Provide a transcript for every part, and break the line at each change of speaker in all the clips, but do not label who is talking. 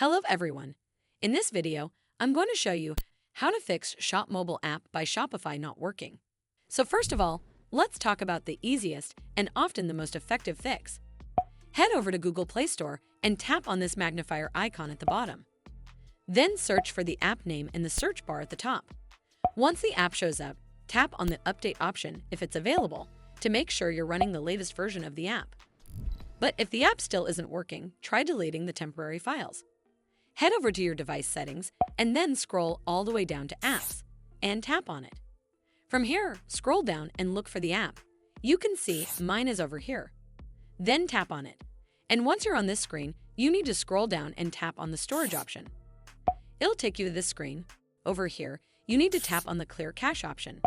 Hello everyone. In this video, I'm going to show you how to fix Shop mobile app by Shopify not working. So first of all, let's talk about the easiest and often the most effective fix. Head over to Google Play Store and tap on this magnifier icon at the bottom. Then search for the app name in the search bar at the top. Once the app shows up, tap on the update option if it's available to make sure you're running the latest version of the app. But if the app still isn't working, try deleting the temporary files. Head over to your device settings and then scroll all the way down to Apps and tap on it. From here, scroll down and look for the app. You can see mine is over here. Then tap on it. And once you're on this screen, you need to scroll down and tap on the storage option. It'll take you to this screen. Over here, you need to tap on the Clear Cache option.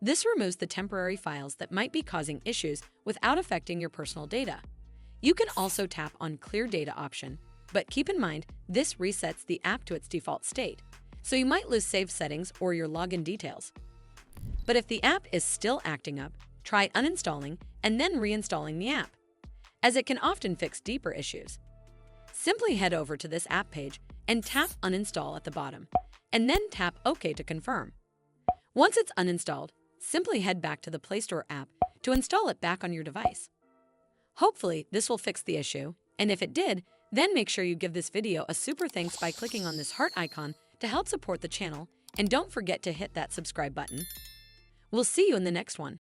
This removes the temporary files that might be causing issues without affecting your personal data. You can also tap on Clear Data option, but keep in mind this resets the app to its default state, so you might lose saved settings or your login details. But if the app is still acting up, try uninstalling and then reinstalling the app, as it can often fix deeper issues. Simply head over to this app page and tap Uninstall at the bottom, and then tap OK to confirm. Once it's uninstalled, simply head back to the Play Store app to install it back on your device. Hopefully, this will fix the issue, and if it did, then make sure you give this video a super thanks by clicking on this heart icon to help support the channel, and don't forget to hit that subscribe button. We'll see you in the next one.